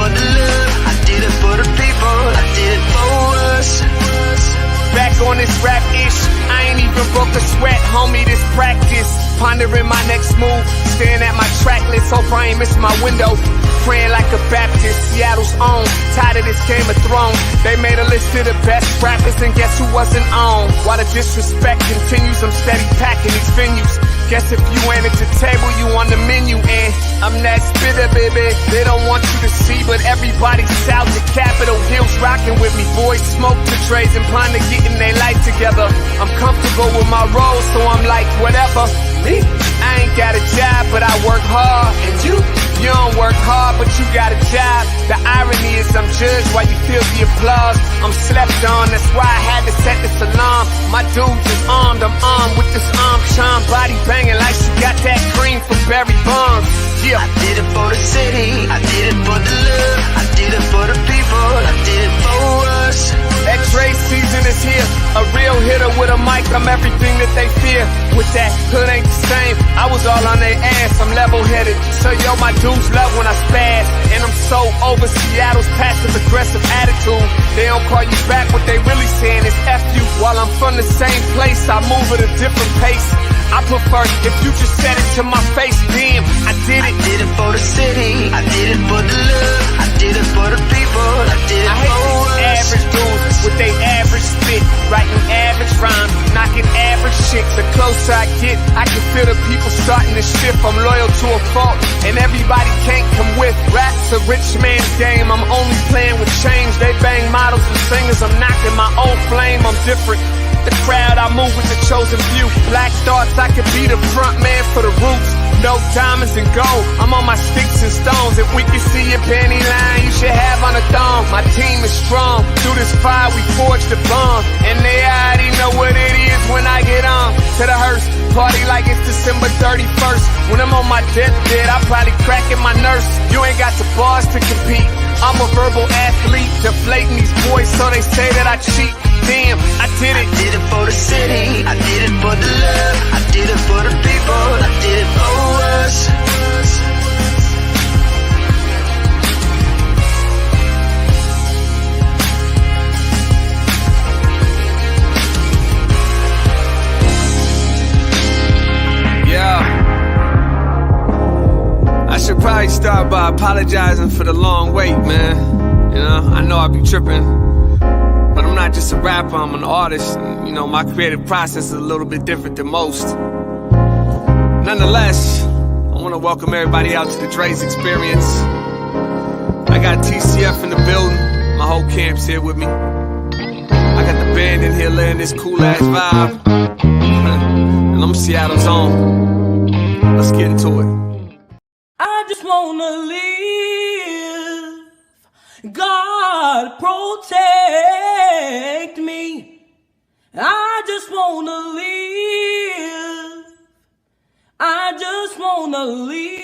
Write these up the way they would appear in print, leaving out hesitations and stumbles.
for the love, I did it for the people, I did it for us. Back on this rap-ish, I ain't even broke a sweat, homie, this practice. Pondering my next move, staring at my track list, hope I ain't miss my window. Praying like a Baptist, Seattle's own, tired of this Game of Thrones. They made a list of the best rappers and guess who wasn't on? While the disrespect continues, I'm steady packing these venues. Guess if you ain't at the table, you on the menu, and I'm that spitter, baby. They don't want you to see, but everybody's south of Capitol Hill's rocking with me. Boys smoke the trays and plan to getting their life together. I'm comfortable with my role, so I'm like, whatever. Me, I ain't got a job, but I work hard. And you don't work hard, but you got a job. The irony is I'm judged while you feel the applause. I'm slept on, that's why I had to set this alarm. My dudes is armed, I'm armed with this arm charm. Body banging like she got that cream from Barry Bonds. Yeah. I did it for the city, I did it for the love, I did it for the people, I did it for us. That Dre season is here, a real hitter with a mic, I'm everything that they fear. With that hood ain't the same, I was all on their ass, I'm level-headed. So yo, my dudes love when I spaz, and I'm so over Seattle's passive-aggressive attitude. They don't call you back, what they really saying is F you. While I'm from the same place, I move at a different pace. I prefer if you just said it to my face, damn, I did it. I did it for the city, I did it for the love, I did it for the people, I did it I hate for these us. average dudes with they average spit, writing average rhymes, knocking average chicks. The closer I get, I can feel the people starting to shift. I'm loyal to a fault, and everybody can't come with. Rap's a rich man's game, I'm only playing with change. They bang models and singers, I'm knocking my own flame, I'm different. The crowd, I move with the chosen few. Black thoughts, I could be the front man for the roots. No diamonds and gold, I'm on my sticks and stones. If we can see your panty line, you should have on a thong. My team is strong, through this fire we forged a bond. And they already know what it is when I get on. To the hearse, party like it's December 31st. When I'm on my deathbed, I probably cracking my nurse. You ain't got the bars to compete. I'm a verbal athlete, deflating these boys so they say that I cheat. Damn, I did it. I did it for the city, I did it for the love, I did it for the people, I did it for us. Yeah. I should probably start by apologizing for the long wait, man. You know, I know I be tripping. But I'm not just a rapper, I'm an artist. And, you know, my creative process is a little bit different than most. Nonetheless, I want to welcome everybody out to the Dre's Experience. I got TCF in the building, my whole camp's here with me. I got the band in here laying this cool-ass vibe. And I'm Seattle's own. Let's get into it. I just wanna live. God protect me. I just wanna live. I just wanna live.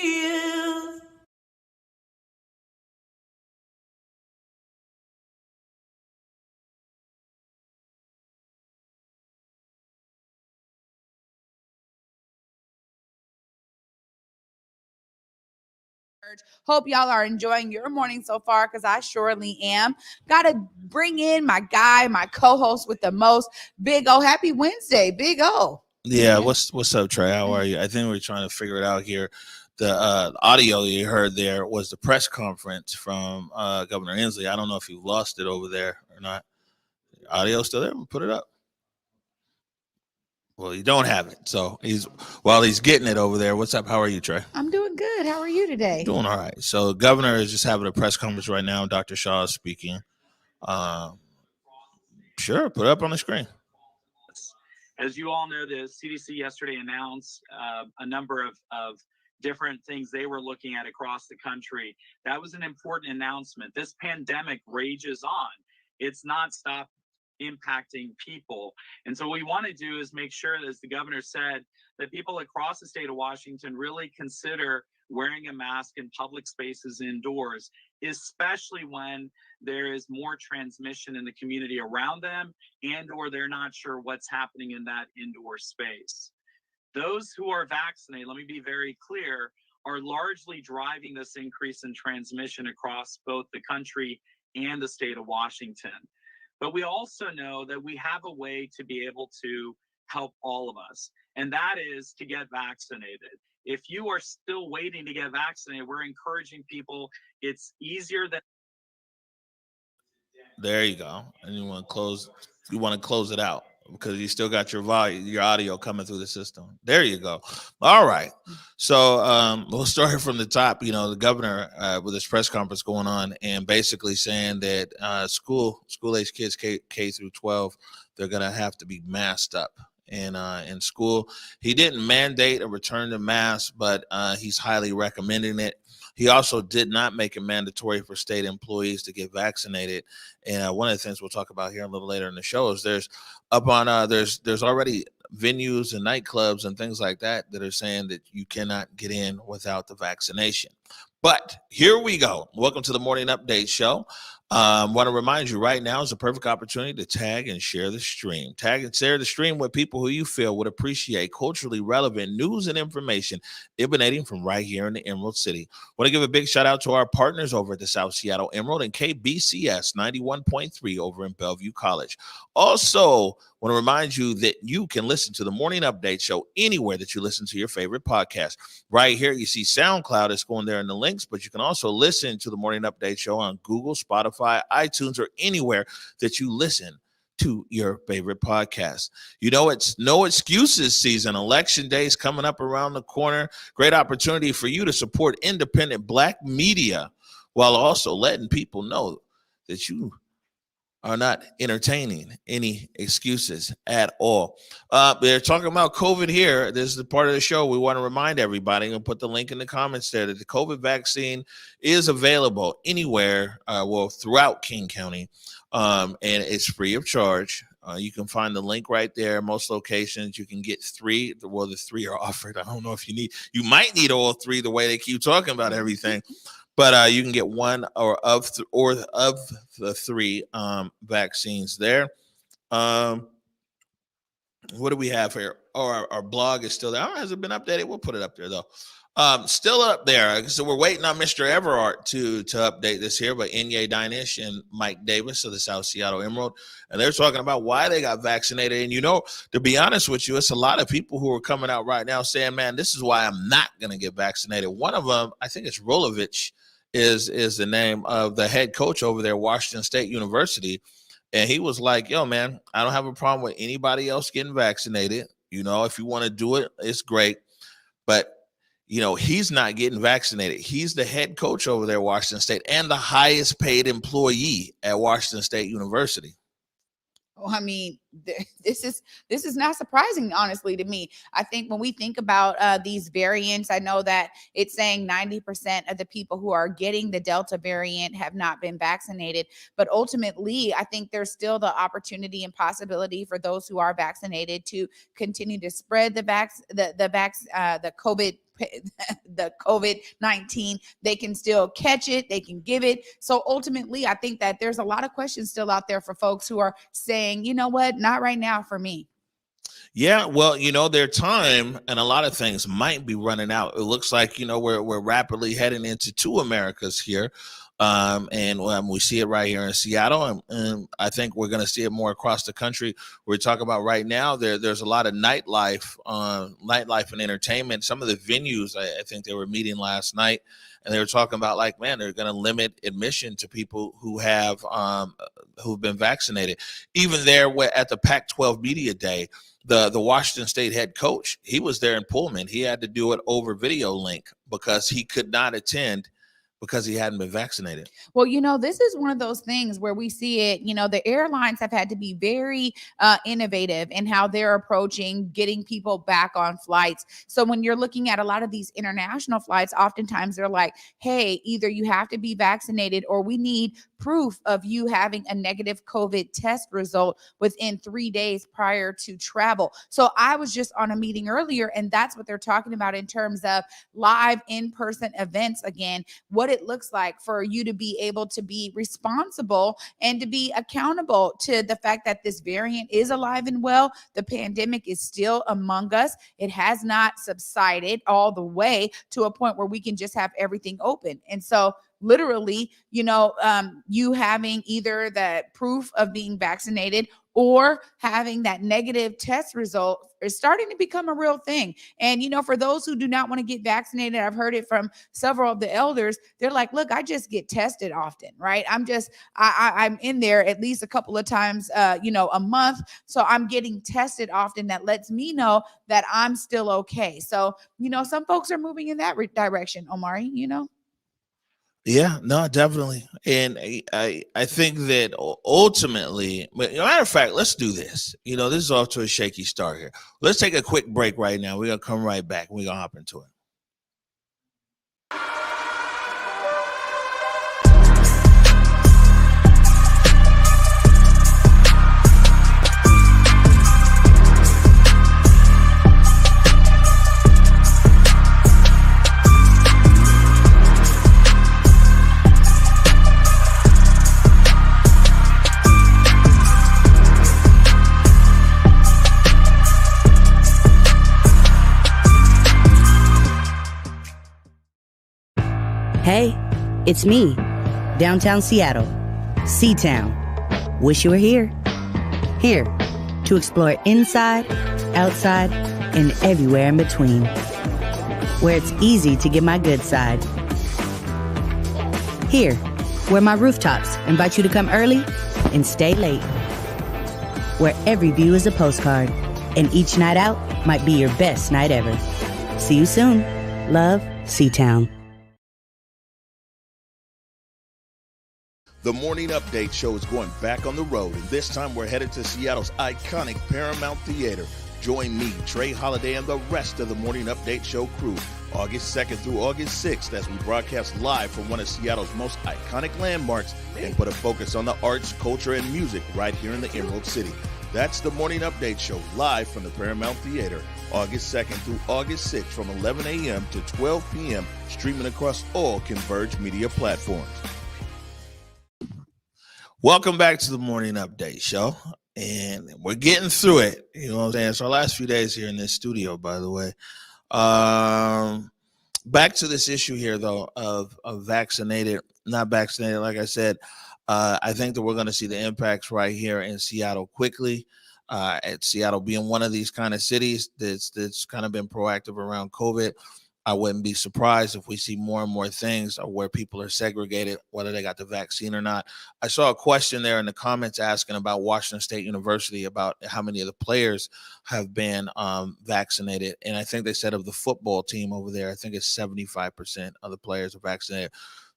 Hope y'all are enjoying your morning so far, because I surely am. Gotta bring in my guy, my co-host with the most, Big O. Happy Wednesday, Big O. Yeah, what's up, Trey? How are you? I think we're trying to figure it out here. The audio you heard there was the press conference from Governor Inslee. I don't know if you lost it over there or not. Audio still there? Put it up. Well, you don't have it. So while he's getting it over there. What's up? How are you, Trey? I'm doing good. How are you today? Doing all right. So the governor is just having a press conference right now. Dr. Shaw is speaking. Sure, put it up on the screen. As you all know, the CDC yesterday announced a number of different things they were looking at across the country. That was an important announcement. This pandemic rages on. It's not stopped impacting people. And so what we want to do is make sure, as the governor said, that people across the state of Washington really consider wearing a mask in public spaces indoors, especially when there is more transmission in the community around them and or they're not sure what's happening in that indoor space. Those who are vaccinated, let me be very clear, are largely driving this increase in transmission across both the country and the state of Washington. But we also know that we have a way to be able to help all of us, and that is to get vaccinated. If you are still waiting to get vaccinated, we're encouraging people. It's easier than. There you go. And you want to close it out because you still got your audio coming through the system. There you go. All right. So we'll start from the top. You know, the governor with his press conference going on and basically saying that school age kids K through 12, they're gonna have to be masked up in school. He didn't mandate a return to masks, but he's highly recommending it. He also did not make it mandatory for state employees to get vaccinated. And one of the things we'll talk about here a little later in the show is there's already venues and nightclubs and things like that are saying that you cannot get in without the vaccination. But here we go. Welcome to the Morning Update Show. Want to remind you right now is the perfect opportunity to tag and share the stream. Tag and share the stream with people who you feel would appreciate culturally relevant news and information emanating from right here in the Emerald City. Want to give a big shout out to our partners over at the South Seattle Emerald and KBCS 91.3 over in Bellevue College. Also, want to remind you that you can listen to the Morning Update Show anywhere that you listen to your favorite podcast. Right here, you see SoundCloud. It's going there in the links, but you can also listen to the Morning Update Show on Google, Spotify, iTunes, or anywhere that you listen to your favorite podcast. You know, it's no excuses season. Election day is coming up around the corner. Great opportunity for you to support independent Black media while also letting people know that you are not entertaining any excuses at all. They're talking about COVID here. This is the part of the show we want to remind everybody and put the link in the comments there that the COVID vaccine is available anywhere, throughout King County, and it's free of charge. You can find the link right there. Most locations you can get 3. Well, the 3 are offered. I don't know if you might need all 3 the way they keep talking about everything. But you can get one of the 3 vaccines there. What do we have here? Our blog is still there. Oh, has it been updated? We'll put it up there, though. Still up there. So we're waiting on Mr. Everard to update this here. But Inye Dinish and Mike Davis of the South Seattle Emerald. And they're talking about why they got vaccinated. And, you know, to be honest with you, it's a lot of people who are coming out right now saying, man, this is why I'm not going to get vaccinated. One of them, I think it's Rolovich, is the name of the head coach over there, Washington State University. And he was like, yo, man, I don't have a problem with anybody else getting vaccinated. You know, if you want to do it, it's great. But, you know, he's not getting vaccinated. He's the head coach over there, Washington State, and the highest paid employee at Washington State University. Oh, I mean, this is not surprising, honestly, to me. I think when we think about these variants, I know that it's saying 90% of the people who are getting the Delta variant have not been vaccinated. But ultimately, I think there's still the opportunity and possibility for those who are vaccinated to continue to spread the COVID-19. They can still catch it. They can give it. So ultimately, I think that there's a lot of questions still out there for folks who are saying, you know what, not right now for me. Yeah, well, you know, their time and a lot of things might be running out. It looks like, you know, we're rapidly heading into 2 Americas here. And we see it right here in Seattle, and I think we're going to see it more across the country. We're talking about right now, there's a lot of nightlife and entertainment. Some of the venues, I think they were meeting last night, and they were talking about, like, man, they're going to limit admission to people who have who've been vaccinated. Even there at the Pac-12 Media Day, the Washington State head coach, he was there in Pullman. He had to do it over video link because he could not attend because he hadn't been vaccinated. Well, you know, this is one of those things where we see it, you know, the airlines have had to be very innovative in how they're approaching getting people back on flights. So when you're looking at a lot of these international flights, oftentimes they're like, hey, either you have to be vaccinated or we need proof of you having a negative COVID test result within 3 days prior to travel. So I was just on a meeting earlier, and that's what they're talking about in terms of live in-person events again, what it looks like for you to be able to be responsible and to be accountable to the fact that this variant is alive and well. The pandemic is still among us. It has not subsided all the way to a point where we can just have everything open. And so literally, you having either that proof of being vaccinated or having that negative test result is starting to become a real thing. And, for those who do not want to get vaccinated, I've heard it from several of the elders. They're like, look, I just get tested often, right? I'm in there at least a couple of times, a month. So I'm getting tested often. That lets me know that I'm still okay. So, some folks are moving in that direction, Omari, Yeah, no, definitely. And I think that ultimately, but matter of fact, let's do this. This is off to a shaky start here. Let's take a quick break right now. We're going to come right back. We're going to hop into it. Hey, it's me, downtown Seattle, C-Town. Wish you were here. Here, to explore inside, outside, and everywhere in between. Where it's easy to get my good side. Here, where my rooftops invite you to come early and stay late. Where every view is a postcard, and each night out might be your best night ever. See you soon. Love, C-Town. The Morning Update Show is going back on the road, and this time we're headed to Seattle's iconic Paramount Theater. Join me, Trey Holiday, and the rest of the Morning Update Show crew August 2nd through August 6th as we broadcast live from one of Seattle's most iconic landmarks and put a focus on the arts, culture, and music right here in the Emerald City. That's the Morning Update Show live from the Paramount Theater, August 2nd through August 6th from 11 a.m. to 12 p.m., streaming across all Converge media platforms. Welcome back to the Morning Update Show, and we're getting through it. You know what I'm saying? It's our last few days here in this studio, by the way. Back to this issue here, though, of vaccinated, not vaccinated. Like I said, I think that we're going to see the impacts right here in Seattle quickly. At Seattle being one of these kind of cities that's kind of been proactive around COVID. I wouldn't be surprised if we see more and more things where people are segregated, whether they got the vaccine or not. I saw a question there in the comments asking about Washington State University, about how many of the players have been vaccinated. And I think they said of the football team over there, I think it's 75% of the players are vaccinated.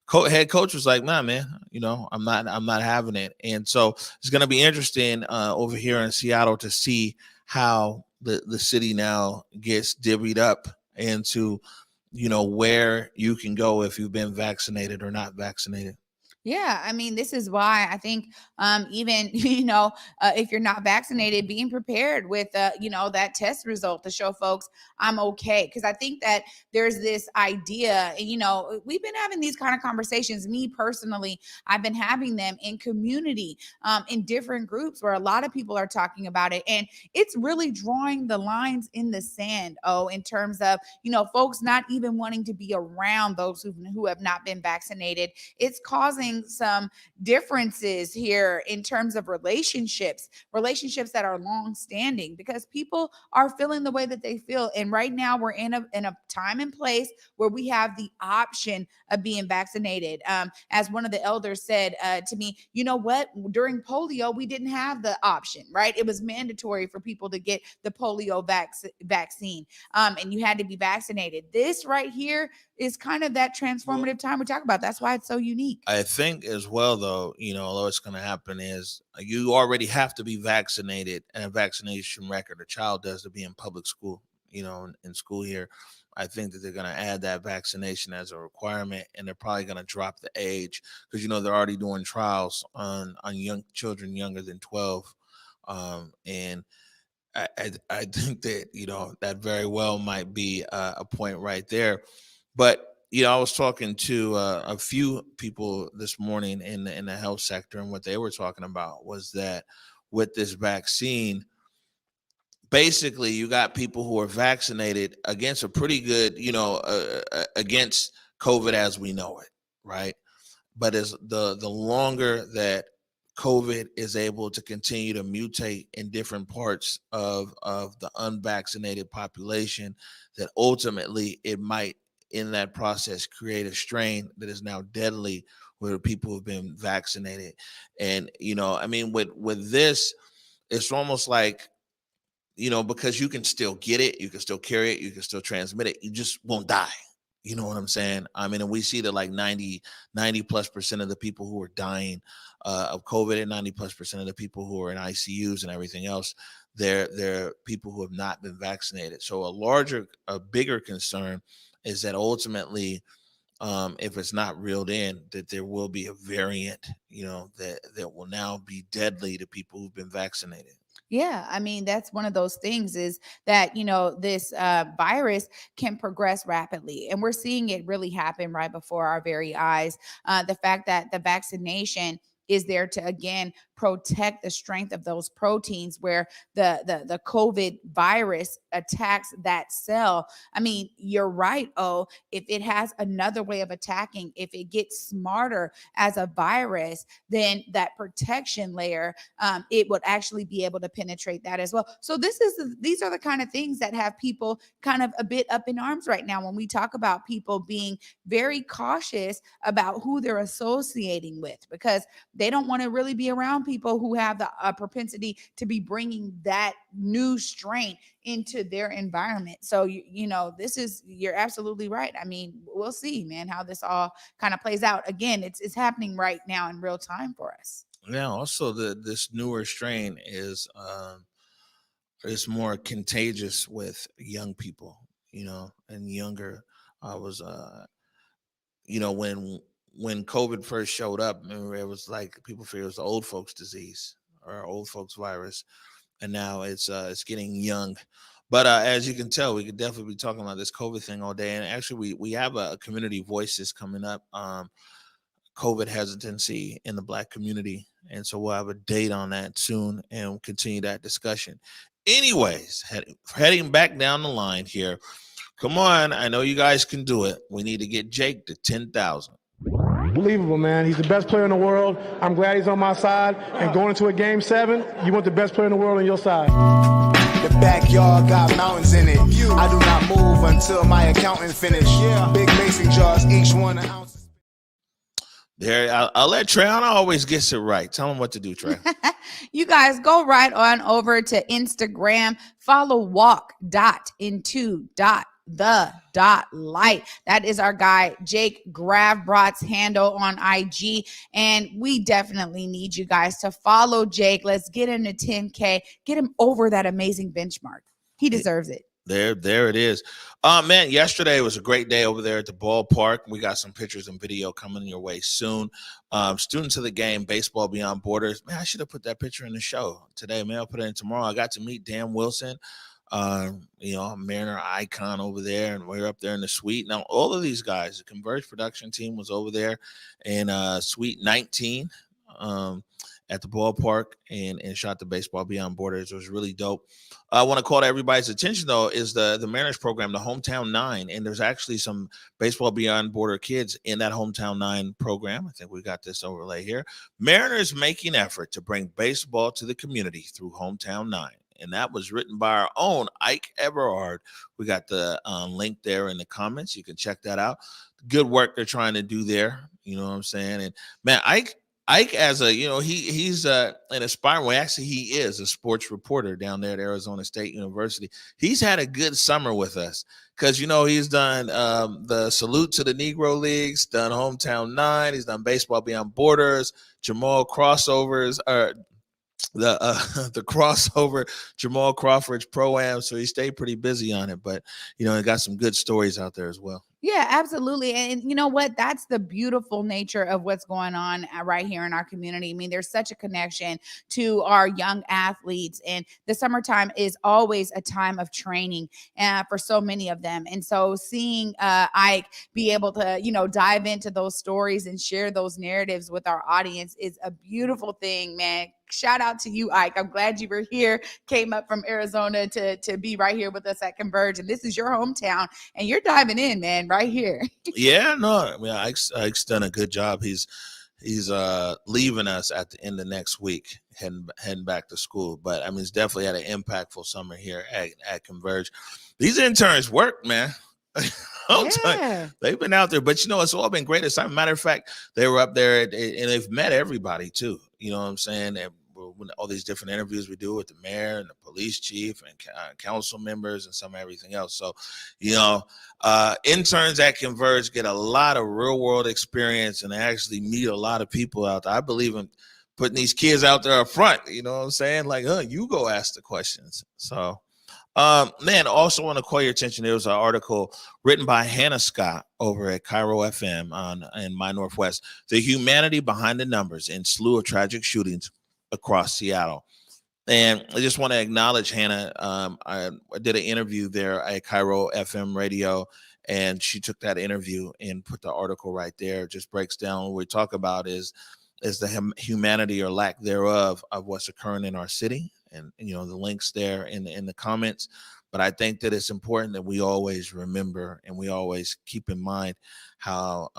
Head coach was like, nah, man, I'm not having it. And so it's going to be interesting over here in Seattle to see how the city now gets divvied up into where you can go if you've been vaccinated or not vaccinated. Yeah, I mean, this is why I think even, if you're not vaccinated, being prepared with, that test result to show folks I'm okay. Because I think that there's this idea, we've been having these kind of conversations. Me personally, I've been having them in community, in different groups where a lot of people are talking about it. And it's really drawing the lines in the sand, in terms of, folks not even wanting to be around those who have not been vaccinated. It's causing some differences here in terms of relationships that are long standing, because people are feeling the way that they feel. And right now we're in a time and place where we have the option of being vaccinated. As one of the elders said to me, you know what, during polio, we didn't have the option, right? It was mandatory for people to get the polio vaccine, and you had to be vaccinated. This right here is kind of that transformative time we talk about. That's why it's so unique. I think as well, though, although it's going to happen is you already have to be vaccinated and a vaccination record. A child does to be in public school. in school here. I think that they're going to add that vaccination as a requirement, and they're probably going to drop the age because they're already doing trials on young children younger than 12, and I think that that very well might be a point right there. But I was talking to a few people this morning in the health sector, and what they were talking about was that with this vaccine, basically you got people who are vaccinated against a pretty good, against COVID as we know it, right? But as the longer that COVID is able to continue to mutate in different parts of the unvaccinated population, that ultimately it might in that process create a strain that is now deadly where people have been vaccinated. And with this, it's almost like, because you can still get it, you can still carry it, you can still transmit it, you just won't die. You know what I'm saying? I mean, and we see that like 90+% of the people who are dying of COVID, and 90+% of the people who are in ICUs and everything else, they're people who have not been vaccinated. So a bigger concern is that ultimately, if it's not reeled in, that there will be a variant, that will now be deadly to people who've been vaccinated. Yeah, I mean, that's one of those things is that, this virus can progress rapidly. And we're seeing it really happen right before our very eyes. The fact that the vaccination is there to, again, protect the strength of those proteins where the COVID virus attacks that cell. I mean, you're right. Oh, if it has another way of attacking, if it gets smarter as a virus, then that protection layer, it would actually be able to penetrate that as well. So these are the kind of things that have people kind of a bit up in arms right now when we talk about people being very cautious about who they're associating with, because they don't want to really be around people who have the propensity to be bringing that new strain into their environment. So, you're absolutely right. I mean, we'll see, man, how this all kind of plays out. Again, it's happening right now in real time for us. Yeah. Also, this newer strain is more contagious with young people, and younger. I was, when COVID first showed up, remember it was like people figured it was the old folks disease or old folks virus, and now it's getting young. But as you can tell, we could definitely be talking about this COVID thing all day. And actually, we have a community voices coming up. COVID hesitancy in the Black community, and so we'll have a date on that soon, and we'll continue that discussion. Anyways, heading back down the line here. Come on, I know you guys can do it. We need to get Jake to 10,000. Unbelievable, man. He's the best player in the world. I'm glad he's on my side. And going into a game 7, you want the best player in the world on your side. The backyard got mountains in it. I do not move until my accountant finish. Big mason jars, each one an ounce. There, I'll let Treyana always gets it right. Tell him what to do, Trey. You guys go right on over to Instagram, follow walk.into.the.light. That is our guy, Jake Gravbrot's handle on IG. And we definitely need you guys to follow Jake. Let's get him to 10K, get him over that amazing benchmark. He deserves it. There it is. Man, yesterday was a great day over there at the ballpark. We got some pictures and video coming your way soon. Students of the game, Baseball Beyond Borders. Man, I should have put that picture in the show today, man. I'll put it in tomorrow. I got to meet Dan Wilson, Mariner icon over there, and we're up there in the suite. Now, all of these guys, the Converge production team was over there in Suite 19 at the ballpark and shot the Baseball Beyond Borders. It was really dope. I want to call to everybody's attention, though, is the Mariners program, the Hometown 9. And there's actually some Baseball Beyond Border kids in that Hometown 9 program. I think we got this overlay here. Mariners making effort to bring baseball to the community through Hometown 9. And that was written by our own Ike Everard. We got the link there in the comments. You can check that out. Good work they're trying to do there. You know what I'm saying? And, man, Ike as a, he's an aspiring, well, actually he is a sports reporter down there at Arizona State University. He's had a good summer with us because, he's done the Salute to the Negro Leagues, done Hometown 9. He's done Baseball Beyond Borders, Jamal crossovers, the crossover Jamal Crawford's Pro-Am, so he stayed pretty busy on it. But he got some good stories out there as well. Yeah, absolutely. And you know what? That's the beautiful nature of what's going on right here in our community. I mean, there's such a connection to our young athletes, and the summertime is always a time of training for so many of them. And so seeing Ike be able to, dive into those stories and share those narratives with our audience is a beautiful thing, man. Shout out to you, Ike. I'm glad you were here, came up from Arizona to be right here with us at Converge. And this is your hometown, and you're diving in, man, right here. Yeah, no, I mean, Ike's done a good job. He's leaving us at the end of next week, heading back to school. But I mean, it's definitely had an impactful summer here at Converge. These interns work, man. They've been out there, but it's all been great. As a matter of fact, they were up there and they've met everybody too. You know what I'm saying? And all these different interviews we do with the mayor and the police chief and council members and some everything else. So, interns at Converge get a lot of real world experience and actually meet a lot of people out there. I believe in putting these kids out there up front. You know what I'm saying? Like, you go ask the questions. So. Man, also want to call your attention. There was an article written by Hannah Scott over at Cairo FM in My Northwest, The Humanity Behind the Numbers in Slew of Tragic Shootings Across Seattle. And I just want to acknowledge Hannah. I did an interview there at Cairo FM radio, and she took that interview and put the article right there. It just breaks down what we talk about is the humanity or lack thereof of what's occurring in our city. And the links there in the comments. But I think that it's important that we always remember and we always keep in mind how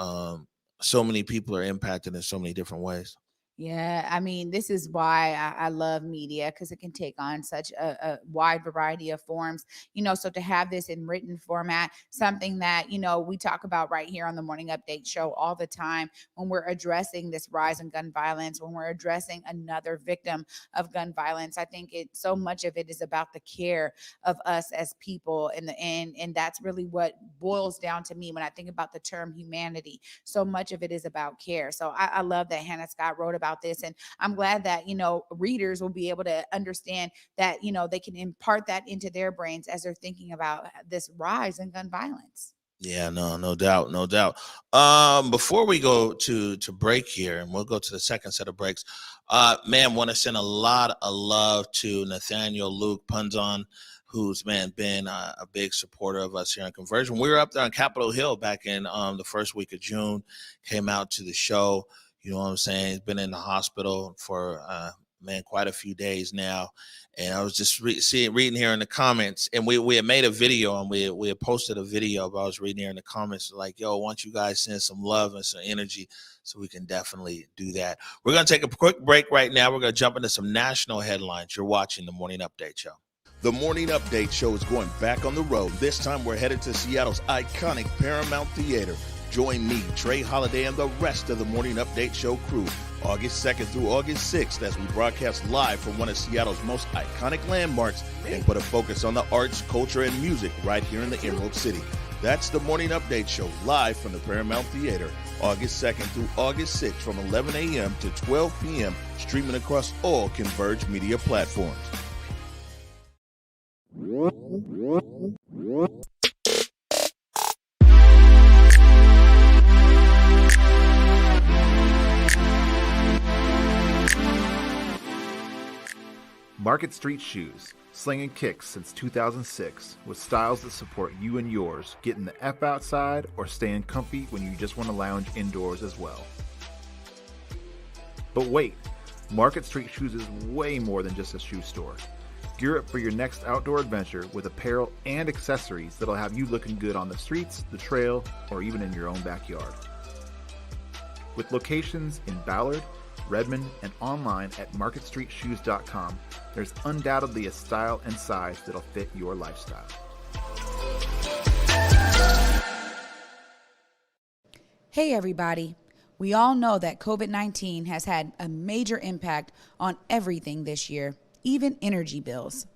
so many people are impacted in so many different ways. Yeah, I mean, this is why I love media, because it can take on such a wide variety of forms, so to have this in written format, something that, we talk about right here on the Morning Update show all the time when we're addressing this rise in gun violence, when we're addressing another victim of gun violence. I think so much of it is about the care of us as people in the end. And that's really what boils down to me when I think about the term humanity. So much of it is about care. So I love that Hannah Scott wrote about this, and I'm glad that readers will be able to understand that they can impart that into their brains as they're thinking about this rise in gun violence. Yeah, no doubt. Before we go to break here, and we'll go to the second set of breaks, want to send a lot of love to Nathaniel Luke Punzon, who's been a big supporter of us here on Conversion. We were up there on Capitol Hill back in the first week of June, came out to the show. You know what I'm saying? He's been in the hospital for, quite a few days now. And I was just reading here in the comments, and we had made a video, and we had posted a video, but I was reading here in the comments like, yo, I want you guys to send some love and some energy, so we can definitely do that. We're going to take a quick break right now. We're going to jump into some national headlines. You're watching the Morning Update Show. The Morning Update Show is going back on the road. This time we're headed to Seattle's iconic Paramount Theater. Join me, Trey Holiday, and the rest of the Morning Update Show crew August 2nd through August 6th as we broadcast live from one of Seattle's most iconic landmarks and put a focus on the arts, culture, and music right here in the Emerald City. That's the Morning Update Show live from the Paramount Theater, August 2nd through August 6th from 11 a.m. to 12 p.m., streaming across all Converge media platforms. Market Street Shoes, slinging kicks since 2006, with styles that support you and yours, getting the F outside or staying comfy when you just want to lounge indoors as well. But wait, Market Street Shoes is way more than just a shoe store. Gear up for your next outdoor adventure with apparel and accessories that'll have you looking good on the streets, the trail, or even in your own backyard. With locations in Ballard, Redmond, and online at marketstreetshoes.com, there's undoubtedly a style and size that'll fit your lifestyle. Hey everybody, we all know that COVID-19 has had a major impact on everything this year, even energy bills.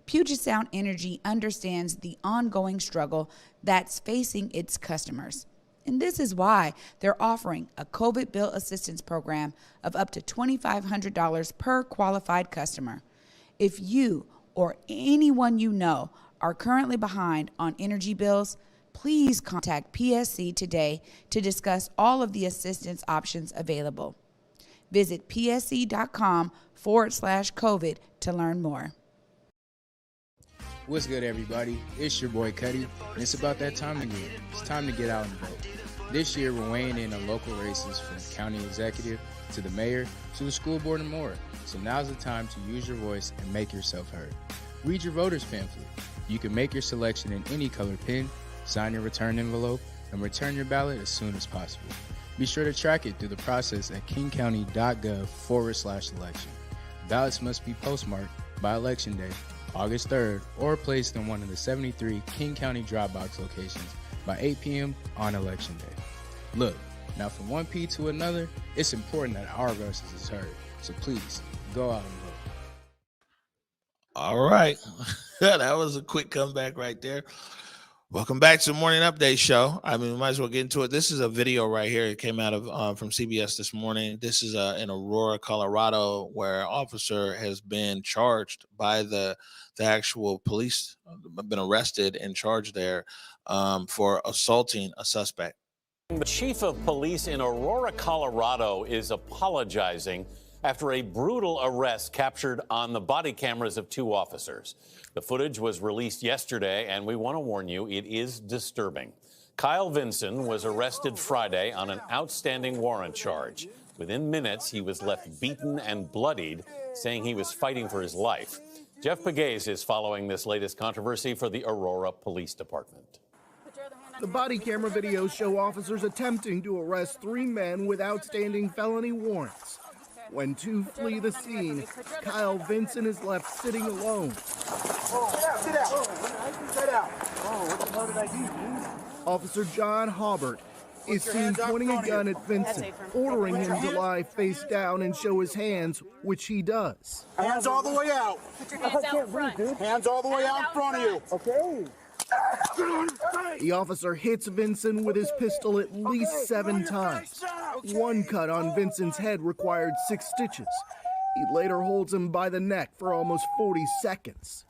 Puget Sound Energy understands the ongoing struggle that's facing its customers. And this is why they're offering a COVID bill assistance program of up to $2,500 per qualified customer. If you or anyone you know are currently behind on energy bills, please contact PSC today to discuss all of the assistance options available. Visit psc.com/COVID to learn more. What's good, everybody? It's your boy Cuddy, and it's about that time again. It's time to get out and vote. This year, we're weighing in on local races from county executive to the mayor to the school board and more. So now's the time to use your voice and make yourself heard. Read your voter's pamphlet. You can make your selection in any color pen, sign your return envelope, and return your ballot as soon as possible. Be sure to track it through the process at kingcounty.gov/election. Ballots must be postmarked by Election Day, August 3rd, or placed in one of the 73 King County drop box locations by 8 p.m. on Election Day. Look, now from one P to another, it's important that our voices is heard. So please, go out and vote. All right. That was a quick comeback right there. Welcome back to the Morning Update Show. I mean, we might as well get into it. This is a video right here. It came out of from CBS this morning. This is in Aurora, Colorado, where an officer has been charged by the actual police, been arrested and charged there for assaulting a suspect. The chief of police in Aurora, Colorado, is apologizing after a brutal arrest captured on the body cameras of two officers. The footage was released yesterday, and we want to warn you, it is disturbing. Kyle Vinson was arrested Friday on an outstanding warrant charge. Within minutes, he was left beaten and bloodied, saying he was fighting for his life. Jeff Pegues is following this latest controversy for the Aurora Police Department. The body camera videos show officers attempting to arrest three men with outstanding felony warrants. When two flee the scene, Kyle Vinson is left sitting alone. Sit out. What the hell did I do, dude? Officer John Hobart is seen pointing a gun at Vinson, ordering him to lie face down and show his hands, which he does. Hands all the way out. Put your hands out front. Hands all the way out in front of you. Okay. The officer hits Vinson with his pistol at least 7 times. One cut on Vinson's head required 6 stitches. He later holds him by the neck for almost 40 seconds.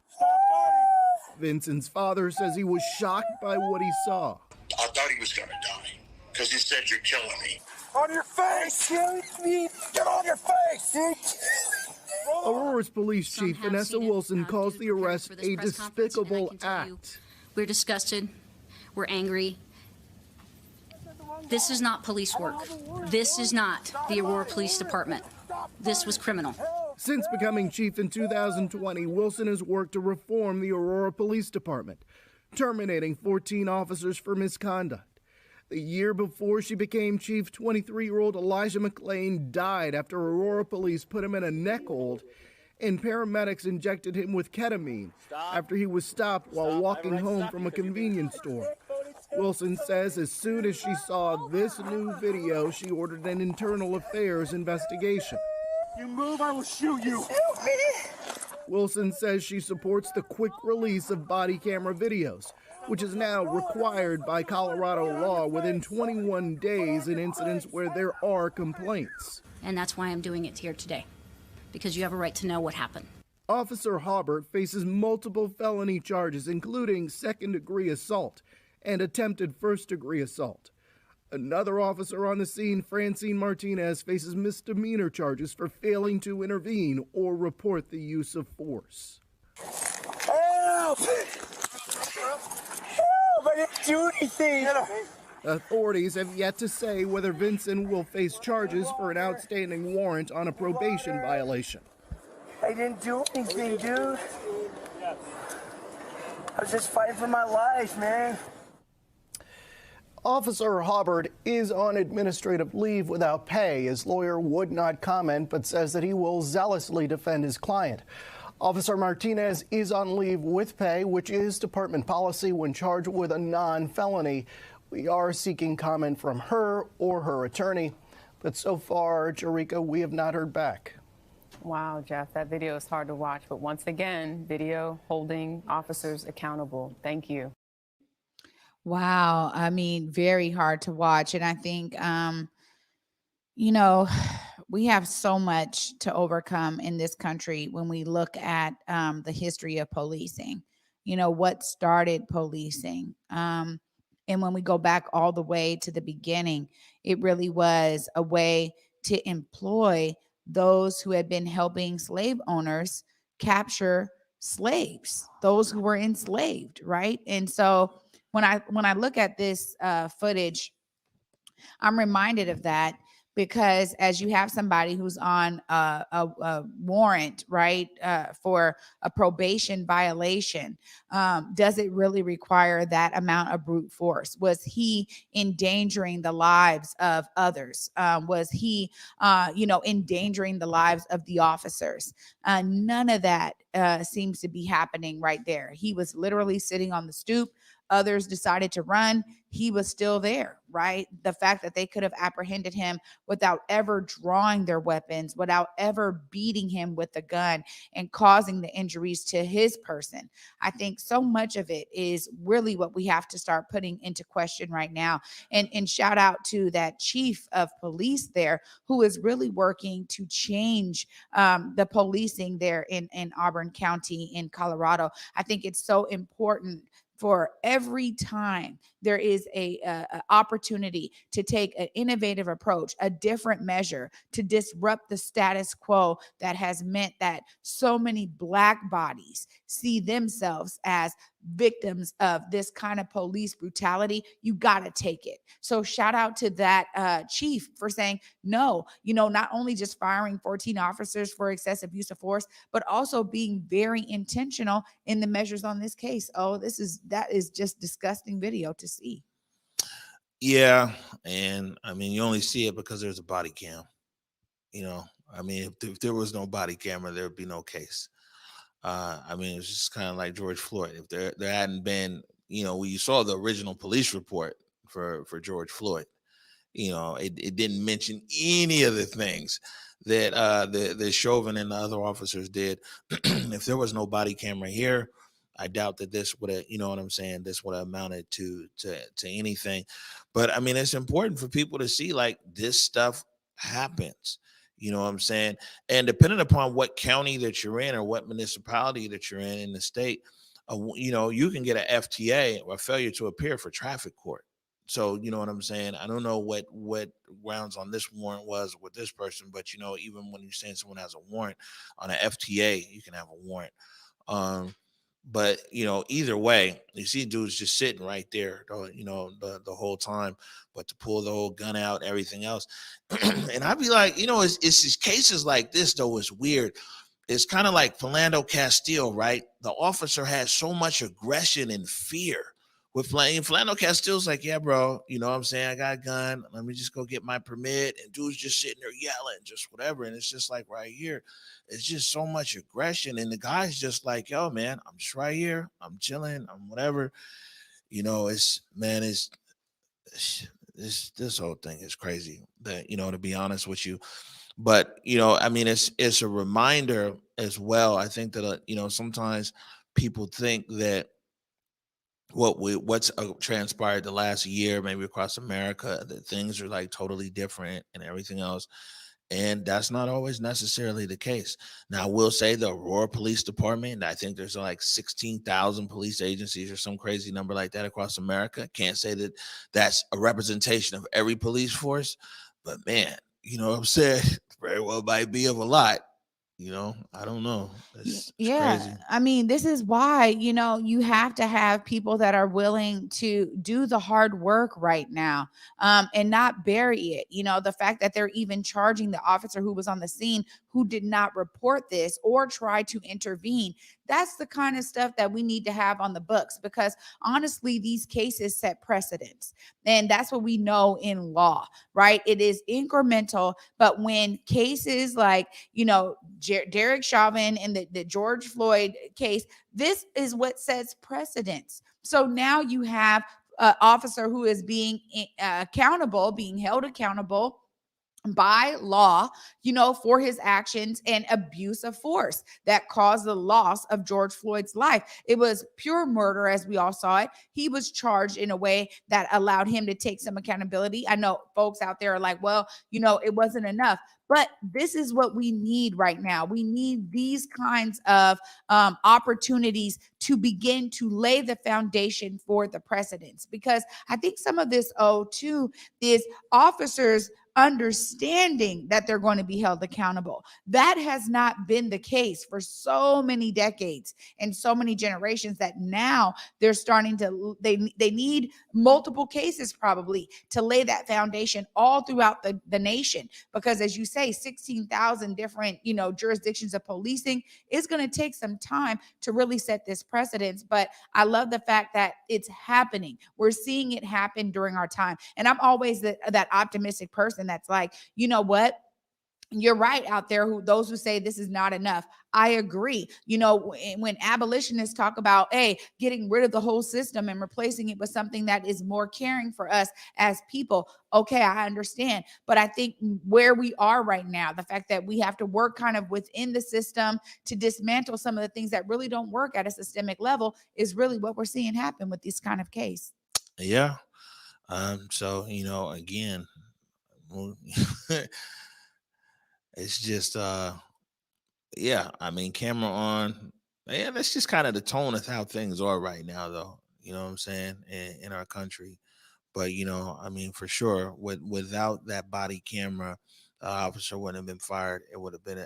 Vinson's father says he was shocked by what he saw. I thought he was going to die because he said, "You're killing me." On your face! Get on your face! Aurora's police chief, Vanessa Wilson, calls the arrest a despicable act. We're disgusted. We're angry. This is not police work. This is not the Aurora Police Department. This was criminal. Since becoming chief in 2020, Wilson has worked to reform the Aurora Police Department, terminating 14 officers for misconduct. The year before she became chief, 23-year-old Elijah McLean died after Aurora police put him in a neck hold and paramedics injected him with ketamine after he was stopped while walking home from a convenience store. Wilson says as soon as she saw this new video, she ordered an internal affairs investigation. You move, I will shoot you. Wilson says she supports the quick release of body camera videos, which is now required by Colorado law within 21 days in incidents where there are complaints. And that's why I'm doing it here today, because you have a right to know what happened. Officer Hobart faces multiple felony charges, including second-degree assault and attempted first-degree assault. Another officer on the scene, Francine Martinez, faces misdemeanor charges for failing to intervene or report the use of force. Help! I didn't do anything. Authorities have yet to say whether Vinson will face charges for an outstanding warrant on a probation violation. I didn't do anything, dude. I was just fighting for my life, man. Officer Hobart is on administrative leave without pay. His lawyer would not comment, but says that he will zealously defend his client. Officer Martinez is on leave with pay, which is department policy when charged with a non-felony. We are seeking comment from her or her attorney, but so far, Jerika, we have not heard back. Wow, Jeff, that video is hard to watch, but once again, video holding officers accountable. Thank you. Wow. I mean, very hard to watch. And I think, you know, we have so much to overcome in this country when we look at the history of policing, what started policing. And when we go back all the way to the beginning, it really was a way to employ those who had been helping slave owners capture slaves, those who were enslaved, right? And so when I look at this footage, I'm reminded of that because as you have somebody who's on a warrant, right, for a probation violation, does it really require that amount of brute force? Was he endangering the lives of others? Was he, endangering the lives of the officers? None of that seems to be happening right there. He was literally sitting on the stoop. Others decided to run. He was still there, right? The fact that they could have apprehended him without ever drawing their weapons, without ever beating him with a gun and causing the injuries to his person. I think so much of it is really what we have to start putting into question right now. And shout out to that chief of police there who is really working to change the policing there in Auburn County in Colorado. I think it's so important for every time there is a opportunity to take an innovative approach, a different measure to disrupt the status quo that has meant that so many Black bodies see themselves as victims of this kind of police brutality. You got to take it. So shout out to that chief for saying no, not only just firing 14 officers for excessive use of force, but also being very intentional in the measures on this case. Oh, that is just disgusting video to see. Yeah, and I mean, you only see it because there's a body cam. I mean, if there was no body camera, there would be no case. I mean, it's just kind of like George Floyd. If there hadn't been, when you saw the original police report for George Floyd, it didn't mention any of the things that the Chauvin and the other officers did. If there was no body camera here, I doubt that this would have, you know what I'm saying, this would have amounted to anything. But I mean, it's important for people to see like this stuff happens. You know what I'm saying? And depending upon what county that you're in or what municipality that you're in the state, you can get an FTA or failure to appear for traffic court. So you know what I'm saying? I don't know what grounds on this warrant was with this person, but even when you're saying someone has a warrant on an FTA, you can have a warrant. But either way, you see dudes just sitting right there, the whole time, but to pull the whole gun out, everything else. And I'd be like, it's these cases like this, though, is weird. It's kind of like Philando Castile, right? The officer had so much aggression and fear with Philando Castile's like, yeah, bro, you know what I'm saying? I got a gun. Let me just go get my permit. And dude's just sitting there yelling, just whatever. And it's just like right here, it's just so much aggression. And the guy's just like, yo, man, I'm just right here. I'm chilling. I'm whatever. This whole thing is crazy that, to be honest with you. But, I mean, it's a reminder as well. I think that, sometimes people think that what's transpired the last year, maybe across America, that things are like totally different and everything else. And that's not always necessarily the case. Now, I will say the Aurora Police Department, I think there's like 16,000 police agencies or some crazy number like that across America. Can't say that that's a representation of every police force, but man, you know what I'm saying? Very well might be of a lot. I don't know. It's crazy. I mean, this is why, you have to have people that are willing to do the hard work right now, and not bury it. The fact that they're even charging the officer who was on the scene who did not report this or try to intervene. That's the kind of stuff that we need to have on the books, because honestly, these cases set precedents. And that's what we know in law, right? It is incremental. But when cases like, Derek Chauvin and the George Floyd case, this is what sets precedents. So now you have an officer who is being accountable, being held accountable by law, for his actions and abuse of force that caused the loss of George Floyd's life. It was pure murder, as we all saw it. He was charged in a way that allowed him to take some accountability. I know folks out there are like, well, it wasn't enough. But this is what we need right now. We need these kinds of opportunities to begin to lay the foundation for the precedents. Because I think some of this, too, is officers understanding that they're going to be held accountable. That has not been the case for so many decades and so many generations that now they're starting to, they need multiple cases probably to lay that foundation all throughout the nation. Because as you say, 16,000 different, jurisdictions of policing is going to take some time to really set this precedence. But I love the fact that it's happening. We're seeing it happen during our time. And I'm always that optimistic person that's like, you know what? You're right out there, those who say this is not enough. I agree. When abolitionists talk about, hey, getting rid of the whole system and replacing it with something that is more caring for us as people, okay, I understand. But I think where we are right now, the fact that we have to work kind of within the system to dismantle some of the things that really don't work at a systemic level is really what we're seeing happen with this kind of case. Yeah. So, again, it's just, yeah, I mean, camera on. Yeah, that's just kind of the tone of how things are right now, though. You know what I'm saying? In our country. But, I mean, for sure, without that body camera, officer wouldn't have been fired. It would have been,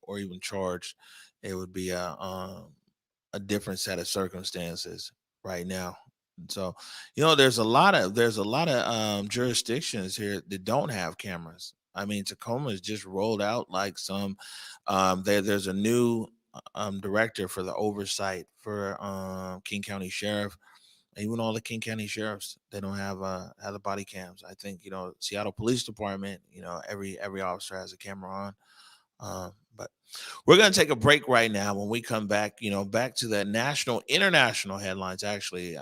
or even charged. It would be a different set of circumstances right now. So, there's a lot of jurisdictions here that don't have cameras. I mean, Tacoma has just rolled out like some. There's a new director for the oversight for King County Sheriff. Even all the King County sheriffs, they don't have the body cams. I think Seattle Police Department. Every officer has a camera on. But we're going to take a break right now. When we come back, back to the international headlines, actually,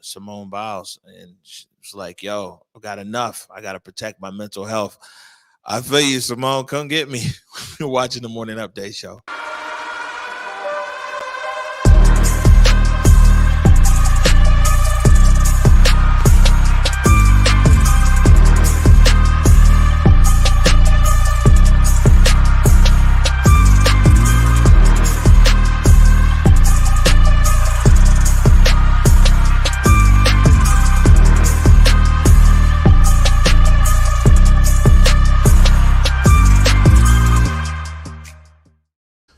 Simone Biles, and she's like, yo, I got enough. I got to protect my mental health. I feel you, Simone. Come get me. You're watching the Morning Update Show.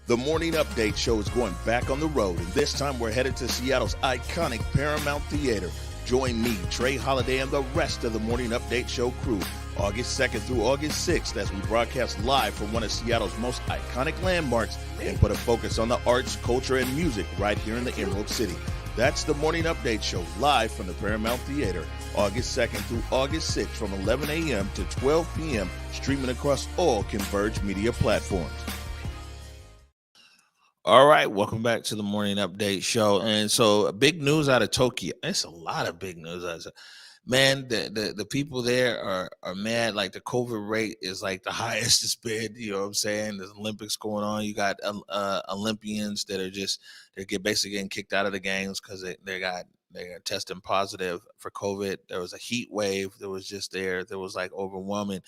The Morning Update Show is going back on the road, and this time we're headed to Seattle's iconic Paramount Theater. Join me, Trey Holiday, and the rest of the Morning Update Show crew August 2nd through August 6th as we broadcast live from one of Seattle's most iconic landmarks and put a focus on the arts, culture, and music right here in the Emerald City. That's the Morning Update Show live from the Paramount Theater, August 2nd through August 6th from 11 a.m. to 12 p.m., streaming across all Converge media platforms. All right, welcome back to the Morning Update Show. And so, big news out of Tokyo. It's a lot of big news. Man, the people there are mad. Like, the COVID rate is like the highest it's been. You know what I'm saying? There's Olympics going on. You got Olympians that are basically getting kicked out of the games because they're testing positive for COVID. There was a heat wave that was just there. That was like overwhelming.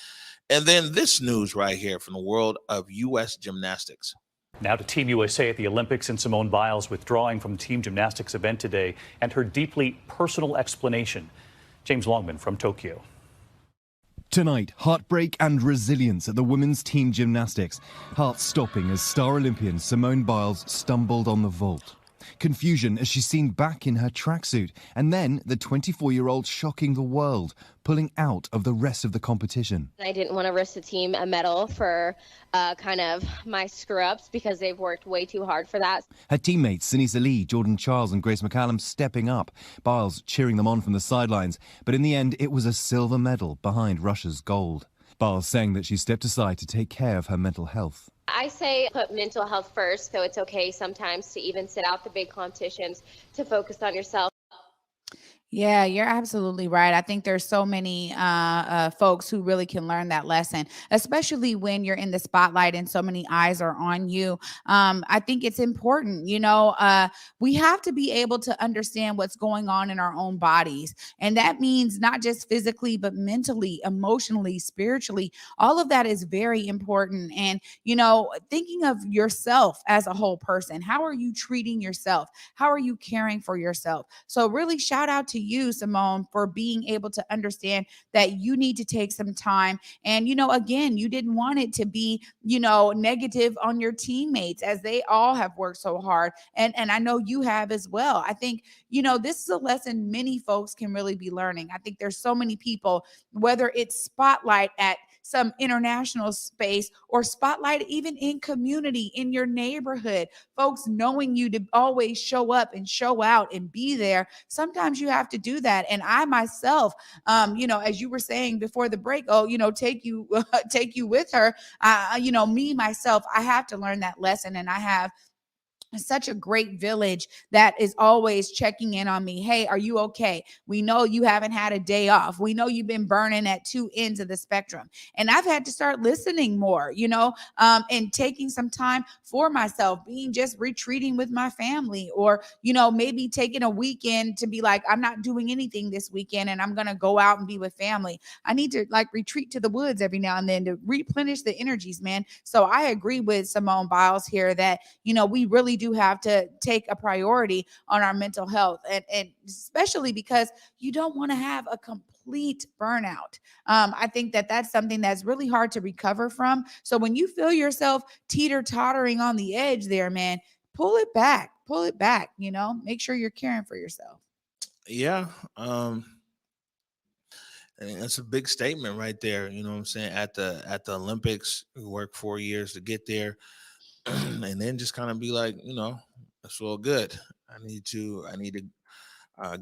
And then this news right here from the world of U.S. gymnastics. Now to Team USA at the Olympics, and Simone Biles withdrawing from the team gymnastics event today and her deeply personal explanation. James Longman from Tokyo. Tonight, heartbreak and resilience at the women's team gymnastics. Heart stopping as star Olympian Simone Biles stumbled on the vault. Confusion as she's seen back in her tracksuit. And then the 24-year-old shocking the world, pulling out of the rest of the competition. I didn't want to risk the team a medal for kind of my screw-ups because they've worked way too hard for that. Her teammates, Sinisa Lee, Jordan Charles and Grace McCallum stepping up. Biles cheering them on from the sidelines. But in the end, it was a silver medal behind Russia's gold. Biles saying that she stepped aside to take care of her mental health. I say put mental health first, so it's okay sometimes to even sit out the big competitions to focus on yourself. Yeah, you're absolutely right. I think there's so many folks who really can learn that lesson, especially when you're in the spotlight and so many eyes are on you. I think it's important, we have to be able to understand what's going on in our own bodies. And that means not just physically, but mentally, emotionally, spiritually. All of that is very important. And, thinking of yourself as a whole person, how are you treating yourself? How are you caring for yourself? So, really, shout out to you, Simone, for being able to understand that you need to take some time. And, again, you didn't want it to be, negative on your teammates as they all have worked so hard. And I know you have as well. I think, this is a lesson many folks can really be learning. I think there's so many people, whether it's spotlight at some international space or spotlight even in community, in your neighborhood, folks knowing you to always show up and show out and be there. Sometimes you have to do that. And I myself, as you were saying before the break, take you take you with her. Me myself, I have to learn that lesson, and I have such a great village that is always checking in on me. Hey, are you okay? We know you haven't had a day off. We know you've been burning at two ends of the spectrum. And I've had to start listening more, and taking some time for myself, being just retreating with my family, or, maybe taking a weekend to be like, I'm not doing anything this weekend and I'm going to go out and be with family. I need to like retreat to the woods every now and then to replenish the energies, man. So I agree with Simone Biles here that, we really do have to take a priority on our mental health, and especially because you don't want to have a complete burnout. I think that that's something that's really hard to recover from. So when you feel yourself teeter tottering on the edge there, man, pull it back, make sure you're caring for yourself. Yeah. And that's a big statement right there. You know what I'm saying? At the Olympics, we worked 4 years to get there. And then just kind of be like, it's all good. I need to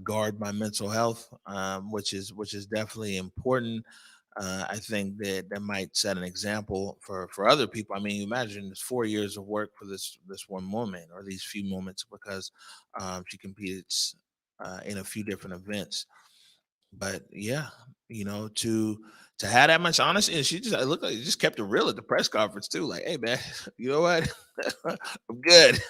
guard my mental health, which is definitely important. I think that might set an example for other people. I mean, you imagine it's 4 years of work for this one woman, or these few moments, because she competes in a few different events. But yeah, to have that much honesty, and she just, I look like, she just kept it real at the press conference too. Like, hey man, you know what? I'm good.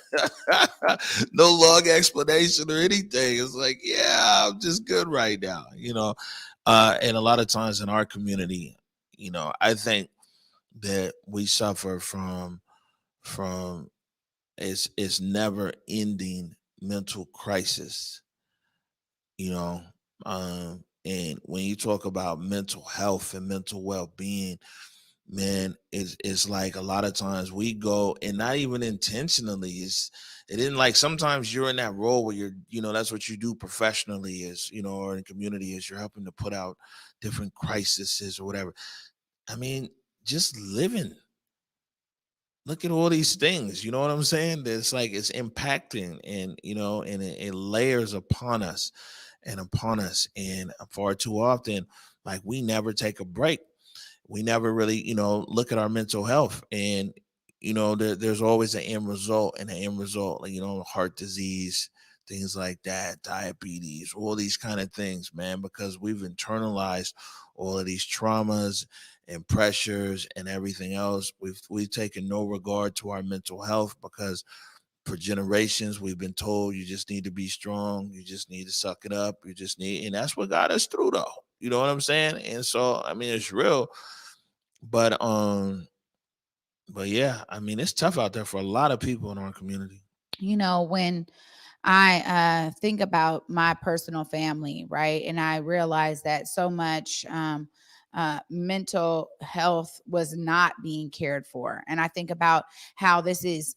No long explanation or anything. It's like, yeah, I'm just good right now. And a lot of times in our community, I think that we suffer from it's never ending mental crisis. you know and when you talk about mental health and mental well-being, man, it's like a lot of times we go, and not even intentionally, it isn't like, sometimes you're in that role where that's what you do professionally, is, or in community, is you're helping to put out different crises or whatever. I mean, just living, look at all these things, you know what I'm saying? That's like, it's impacting, and and it layers upon us and upon us. And far too often, like, we never take a break. We never really, look at our mental health. And there's always an end result, and an end result, like, heart disease, things like that, diabetes, all these kind of things, man, because we've internalized all of these traumas and pressures and everything else. We've taken no regard to our mental health, because for generations we've been told, you just need to be strong, you just need to suck it up, and that's what got us through, though. You know what I'm saying? And so, I mean, it's real. But yeah, I mean, it's tough out there for a lot of people in our community. When I think about my personal family, right? And I realize that so much mental health was not being cared for. And I think about how this is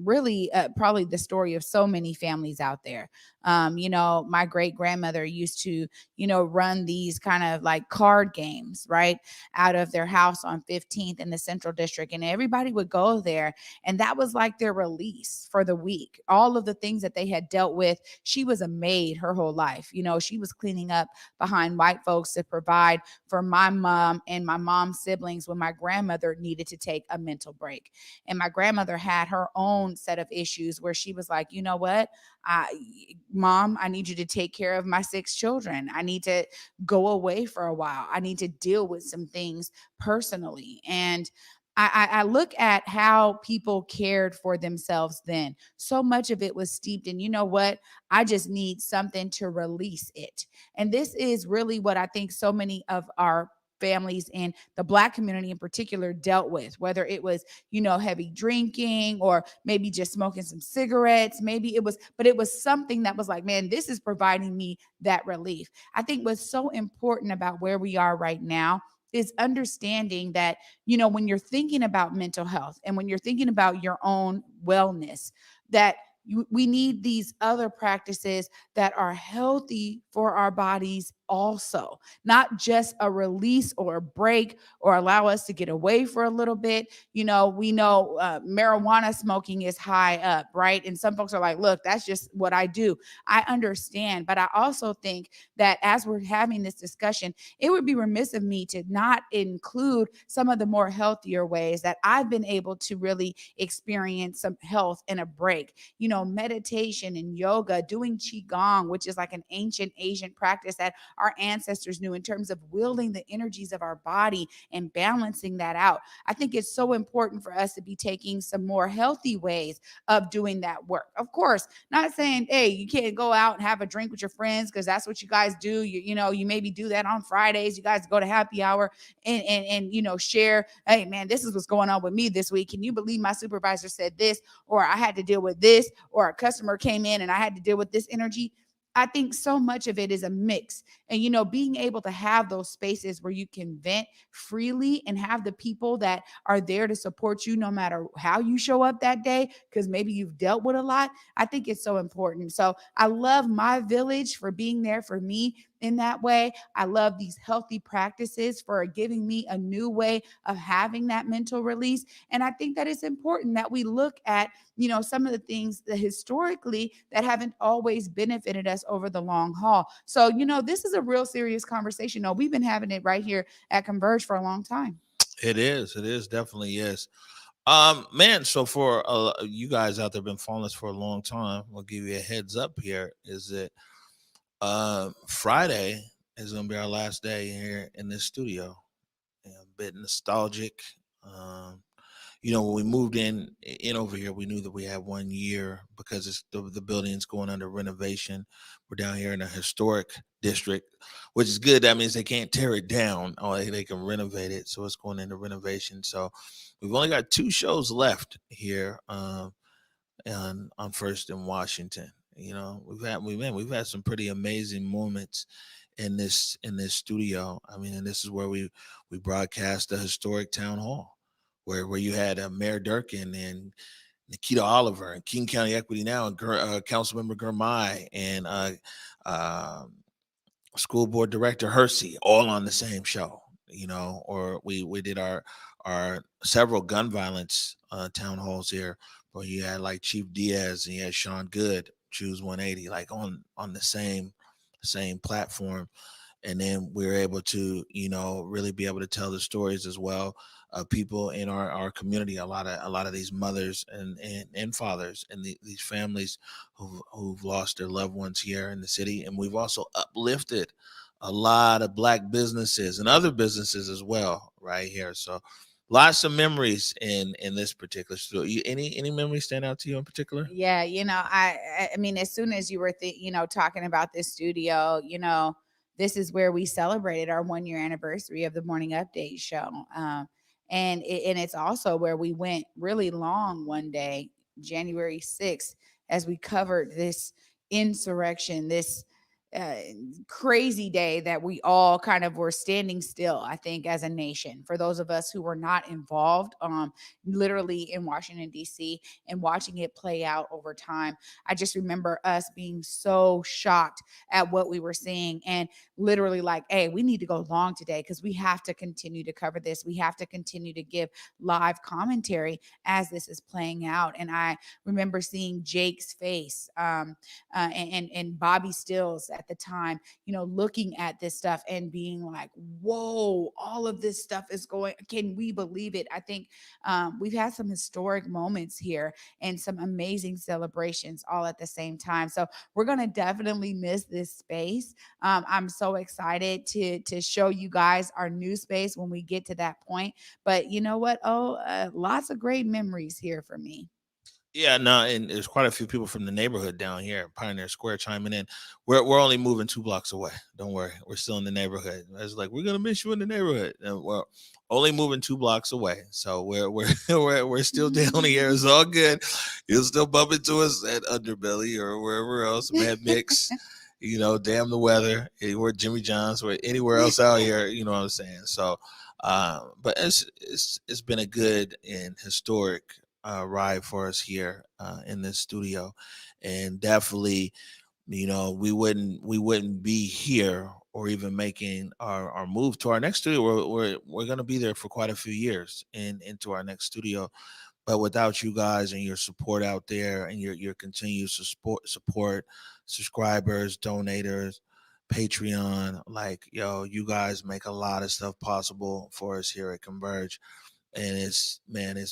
really probably the story of so many families out there. My great grandmother used to, run these kind of like card games, right? Out of their house on 15th in the Central District. And everybody would go there. And that was like their release for the week. All of the things that they had dealt with. She was a maid her whole life. She was cleaning up behind white folks to provide for my mom and my mom's siblings when my grandmother needed to take a mental break. And my grandmother had her own set of issues where she was like, you know what, Mom, I need you to take care of my 6 children. I need to go away for a while. I need to deal with some things personally. And I look at how people cared for themselves then. So much of it was steeped in, you know what? I just need something to release it. And this is really what I think so many of our families in the Black community in particular dealt with, whether it was, heavy drinking or maybe just smoking some cigarettes. Maybe it was, but it was something that was like, man, this is providing me that relief. I think what's so important about where we are right now is understanding that, when you're thinking about mental health and when you're thinking about your own wellness, that we need these other practices that are healthy for our bodies also, not just a release or a break or allow us to get away for a little bit. We know marijuana smoking is high up, right? And some folks are like, look, that's just what I do. I understand. But I also think that as we're having this discussion, it would be remiss of me to not include some of the more healthier ways that I've been able to really experience some health and a break. Meditation and yoga, doing qigong, which is like an ancient Asian practice that our ancestors knew in terms of wielding the energies of our body and balancing that out. I think it's so important for us to be taking some more healthy ways of doing that work. Of course, not saying, hey, you can't go out and have a drink with your friends because that's what you guys do. You maybe do that on Fridays. You guys go to happy hour and share, hey man, this is what's going on with me this week. Can you believe my supervisor said this, or I had to deal with this, or a customer came in and I had to deal with this energy? I think so much of it is a mix. And, being able to have those spaces where you can vent freely and have the people that are there to support you no matter how you show up that day, because maybe you've dealt with a lot. I think it's so important. So I love my village for being there for me in that way. I love these healthy practices for giving me a new way of having that mental release. And I think that it's important that we look at, some of the things that historically that haven't always benefited us over the long haul. So, this is a real serious conversation. We've been having it right here at Converge for a long time. It is definitely is. Man, so for you guys out there been following us for a long time, we'll give you a heads up here, is that Friday is going to be our last day here in this studio. A bit nostalgic. When we moved in over here, we knew that we had 1 year because it's the building's going under renovation. We're down here in a historic district, which is good. That means they can't tear it down. They can renovate it. So it's going into renovation. So we've only got 2 shows left here on First in Washington. We've had some pretty amazing moments in this studio. I mean, and this is where we broadcast the historic town hall, where you had Mayor Durkin and Nikita Oliver and King County Equity Now and Councilmember Gurmai and School Board Director Hersey all on the same show. Or we did our several gun violence town halls here, where you had like Chief Diaz and you had Sean Good, Choose 180, like on the same platform. And then we were able to, really be able to tell the stories as well of people in our community. A lot of these mothers and fathers and these families who've lost their loved ones here in the city. And we've also uplifted a lot of Black businesses and other businesses as well right here. So lots of memories in this particular studio. Any memories stand out to you in particular? Yeah, I mean, as soon as you were talking about this studio, this is where we celebrated our 1 year anniversary of the Morning Update show. And it's also where we went really long one day, January 6th, as we covered this insurrection, this crazy day that we all kind of were standing still, I think, as a nation. For those of us who were not involved, literally in Washington, D.C., and watching it play out over time, I just remember us being so shocked at what we were seeing and literally like, hey, we need to go long today because we have to continue to cover this. We have to continue to give live commentary as this is playing out. And I remember seeing Jake's face and Bobby Stills at the time, looking at this stuff and being like, whoa, all of this stuff is going, can we believe it? I think we've had some historic moments here and some amazing celebrations all at the same time. So we're going to definitely miss this space. I'm so excited to show you guys our new space when we get to that point. But you know what? Lots of great memories here for me. Yeah, no, and there's quite a few people from the neighborhood down here, Pioneer Square, chiming in. We're only moving 2 blocks away. Don't worry, we're still in the neighborhood. I was like, we're gonna miss you in the neighborhood, and we're only moving 2 blocks away. So we're we're still down here. It's all good. You'll still bump into us at Underbelly or wherever else, Mad Mix. Damn the weather. We're Jimmy John's. We're anywhere else out here. You know what I'm saying? So, but it's been a good and historic ride for us here in this studio, and definitely, we wouldn't be here or even making our move to our next studio. We're going to be there for quite a few years and into our next studio. But without you guys and your support out there and your continued support, subscribers, donators, Patreon, like, you guys make a lot of stuff possible for us here at Converge. And it's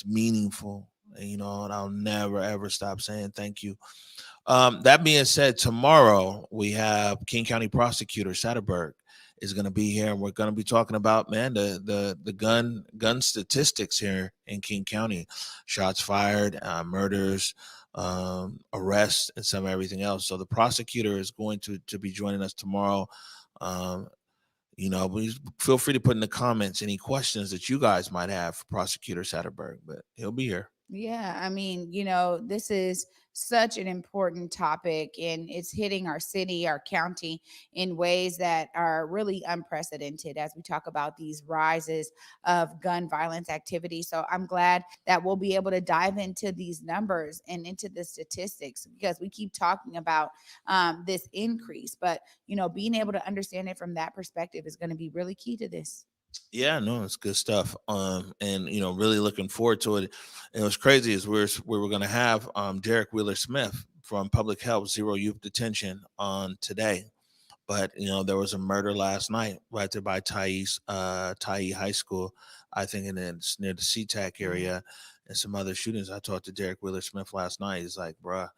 meaningful, and I'll never ever stop saying thank you. That being said, tomorrow we have King County Prosecutor Satterberg is going to be here, and we're going to be talking about, man, the gun statistics here in King County, shots fired, murders, arrests, and some everything else. So the prosecutor is going to be joining us tomorrow. Please feel free to put in the comments any questions that you guys might have for Prosecutor Satterberg, but he'll be here. Yeah, I mean, this is such an important topic, and it's hitting our city, our county in ways that are really unprecedented as we talk about these rises of gun violence activity. So I'm glad that we'll be able to dive into these numbers and into the statistics, because we keep talking about this increase, but being able to understand it from that perspective is going to be really key to this. Yeah, no, it's good stuff. And really looking forward to it. And what's crazy is we were going to have Derek Wheeler Smith from Public Health Zero Youth Detention on today, but there was a murder last night right there by Tyee High School, I think, and it's near the SeaTac area, and some other shootings. I talked to Derek Wheeler Smith last night. He's like, bruh,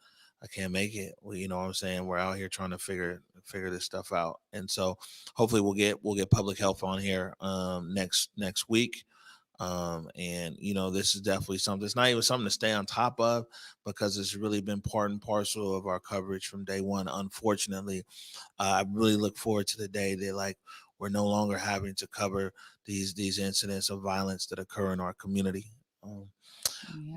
I can't make it. Well, you know what I'm saying? We're out here trying to figure this stuff out. And so hopefully we'll get public health on here next week. And this is definitely something. It's not even something to stay on top of, because it's really been part and parcel of our coverage from day one. Unfortunately, I really look forward to the day that we're no longer having to cover these incidents of violence that occur in our community.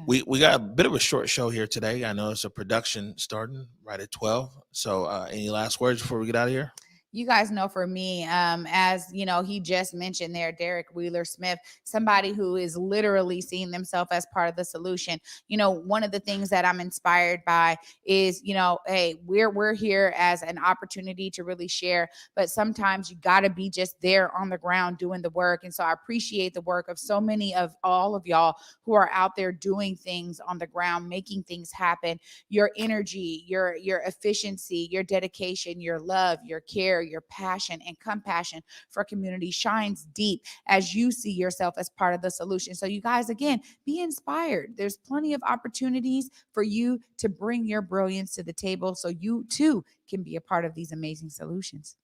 We got a bit of a short show here today. I know it's a production starting right at 12. So any last words before we get out of here? You guys know, for me, as he just mentioned there, Derek Wheeler Smith, somebody who is literally seeing themselves as part of the solution. One of the things that I'm inspired by is, hey, we're here as an opportunity to really share, but sometimes you got to be just there on the ground doing the work. And so I appreciate the work of so many of all of y'all who are out there doing things on the ground, making things happen. Your energy, your efficiency, your dedication, your love, your care, your passion and compassion for community shines deep as you see yourself as part of the solution. So you guys, again, be inspired. There's plenty of opportunities for you to bring your brilliance to the table, so you too can be a part of these amazing solutions.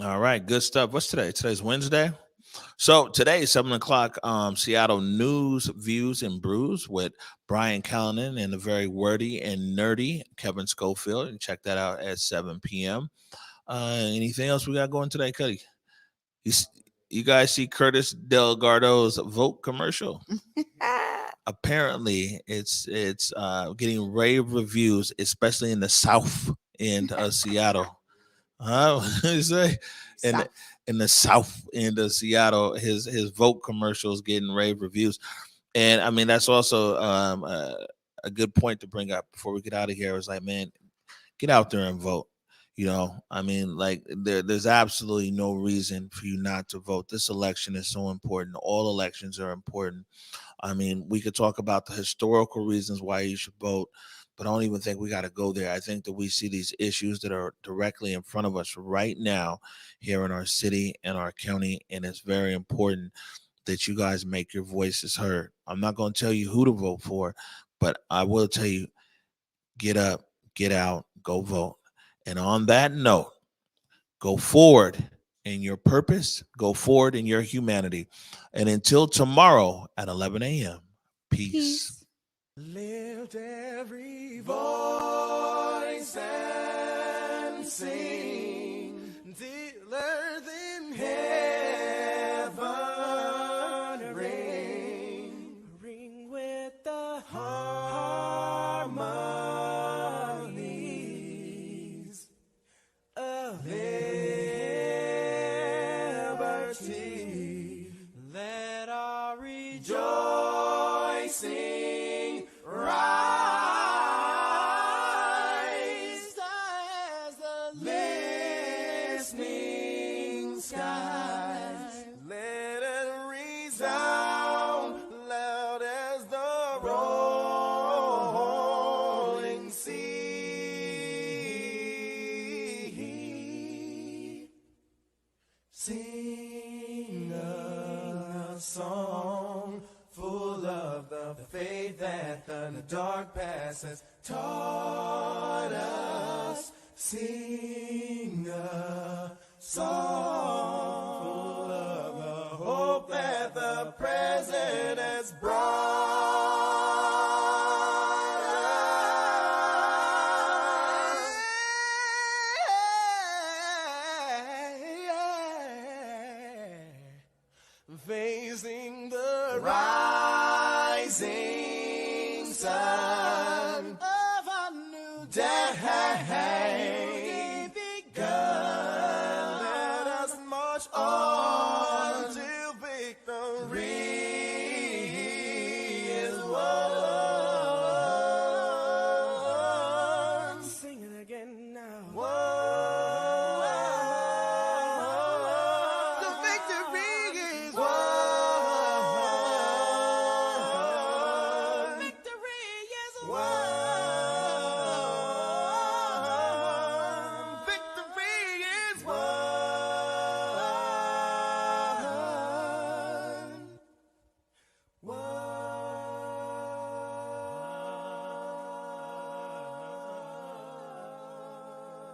All right, good stuff. What's today? Today's Wednesday. So today, 7:00, Seattle News, Views, and Brews with Brian Callanan and the very wordy and nerdy Kevin Schofield. And check that out at 7 p.m. Anything else we got going today, Cuddy? You guys see Curtis Delgado's Vote commercial? Apparently, it's getting rave reviews, especially in the South end of Seattle. What do you say? In the South end of Seattle, his Vote commercial is getting rave reviews, and I mean that's also a good point to bring up before we get out of here. It's like, man, get out there and vote. I mean, there's absolutely no reason for you not to vote. This election is so important. All elections are important. I mean, we could talk about the historical reasons why you should vote, but I don't even think we got to go there. I think that we see these issues that are directly in front of us right now here in our city and our county, and it's very important that you guys make your voices heard. I'm not going to tell you who to vote for, but I will tell you, get up, get out, go vote. And on that note, go forward in your purpose, go forward in your humanity. And until tomorrow at 11 a.m., peace. Lift every voice and sing till earth and heaven ring with the harmonies of liberty. Let our rejoicing rise as the listening skies. Let it resound loud as the rolling sea. Sing a song full of the faith that the dark past has taught us. Sing a song full of the hope that the present has brought. Facing the rising sun.